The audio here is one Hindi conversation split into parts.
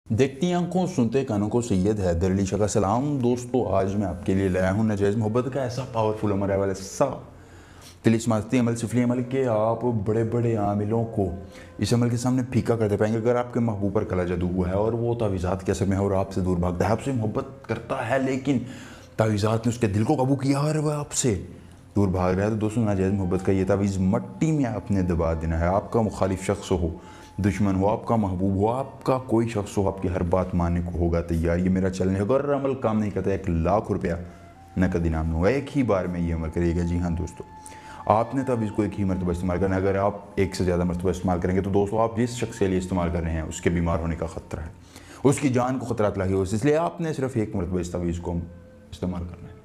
देखती आंखों सुनते कानों को सैयद हैदर अली शाह का सलाम। दोस्तों, आज मैं आपके लिए लाया हूँ नाजायज़ मोहब्बत का ऐसा पावरफुल अमर है वाला सा तिलिस्माती अमल सिफली अमल के आप बड़े बड़े आमिलों को इस अमल के सामने फीका कर दे पाएंगे। अगर आपके महबूब पर कला जादू हुआ है और वो तावीज़ात के असर में है और आपसे दूर भागता है, आपसे मोहब्बत करता है लेकिन तावीज़ात ने उसके दिल को काबू किया और वह आपसे दूर भाग रहा है, तो दोस्तों नाजायज़ मोहब्बत का ये तावीज़ मट्टी में आपने दबा देना है। आपका मुखालिफ शख्स हो, दुश्मन हो, आपका महबूब हो, आपका कोई शख्स हो, आपकी हर बात मानने को होगा तैयार। ये मेरा चैलेंज है। अगर अमल काम नहीं करता 1,00,000 रुपया नकद इनाम होगा। एक ही बार में ये अमल करिएगा। जी हाँ दोस्तों, आपने तब इसको एक ही मरतबा इस्तेमाल करना है। अगर आप एक से ज़्यादा मरतबा इस्तेमाल करेंगे तो दोस्तों आप जिस शख्स के लिए इस्तेमाल कर रहे हैं उसके बीमार होने का ख़तरा है, उसकी जान को ख़तरात लाही हो, इसलिए आपने सिर्फ एक मरतबा इस तवीज़ को इस्तेमाल करना है।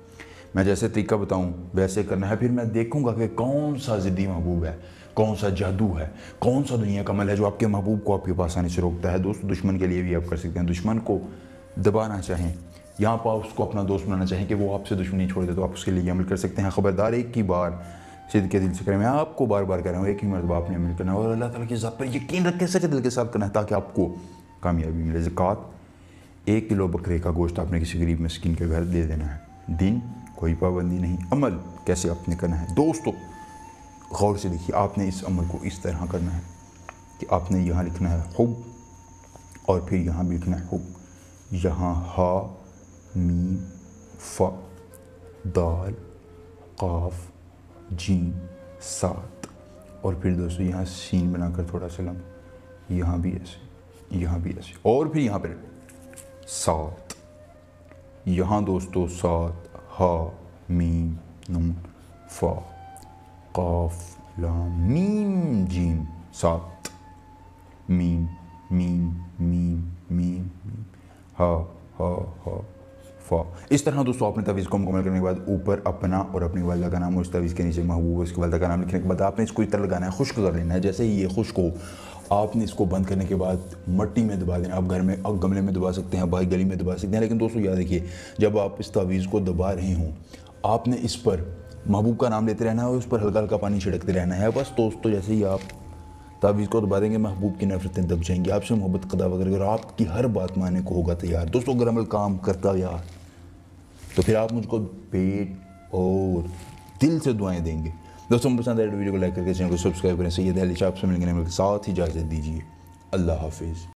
मैं जैसे तरीका बताऊं वैसे करना है, फिर मैं देखूंगा कि कौन सा ज़िद्दी महबूब है, कौन सा जादू है, कौन सा दुनिया का अमल है जो आपके महबूब को आपके पास आने से रोकता है। दोस्तों, दुश्मन के लिए भी आप कर सकते हैं। दुश्मन को दबाना चाहें या आप उसको अपना दोस्त बनाना चाहें कि वो आपसे दुश्मनी छोड़ दे, तो आप उसके लिए अमल कर सकते हैं। ख़बरदार, एक ही बार सिद्ध के दिल से करें। मैं आपको बार बार कह रहा हूँ, एक ही मरतबा आपने अमल करना है और अल्लाह ताला की ज़ात पर यकीन रख के सच्चे दिल के साथ करना है ताकि आपको कामयाबी मिले। ज़कात 1 किलो बकरे का गोश्त आपने किसी गरीब मिस्किन के घर दे देना है। दिन कोई पाबंदी नहीं। अमल कैसे आपने करना है दोस्तों, गौर से देखिए। आपने इस अमल को इस तरह करना है कि आपने यहाँ लिखना है हुब और फिर यहाँ भी लिखना है हुब। यहाँ हा मीम फ दाल काफ जीम सात और फिर दोस्तों यहाँ सीन बनाकर थोड़ा सा लंबा, यहाँ भी ऐसे, यहाँ भी ऐसे और फिर यहाँ पर सात। यहाँ दोस्तों सात, हा मीम नून फा काफ लाम मीम जीम सात। मीम मीम मीम मीम हा हा फा। इस तरह दोस्तों आपने तवीज़ को मुकम्मल करने के बाद ऊपर अपना और अपनी वालिदा का नाम, उस तवीज़ के नीचे महबूब उसकी वालिदा का नाम लिखने के बाद आपने इसको इस तरह लगाना है, खुश्क कर लेना है। जैसे ही ये खुश्क हो, आपने इसको बंद करने के बाद मट्टी में दबा देना। आप घर में आप गमले में दबा सकते हैं, बाहर गली में दबा सकते हैं, लेकिन दोस्तों याद रखिए, जब आप इस तावीज़ को दबा रहे हों आपने इस पर महबूब का नाम लेते रहना है और उस पर हल्का हल्का पानी छिड़कते रहना है। बस दोस्तों, जैसे ही आप तावीज़ को दबा देंगे महबूब की नफरतें दब जाएंगी, आपसे मोहब्बत कदा वगैरह और आपकी हर बात मानने को होगा तैयार। दोस्तों, अगर अमल काम करता यार तो फिर आप मुझको पेट और दिल से दुआएं देंगे। दोस्तों, पसंद आए वीडियो को लाइक करके चैनल को सब्सक्राइब करें। सैयद हैदर अली शाह आपसे मिलने के साथ ही इजाज़त दीजिए। अल्लाह हाफिज़।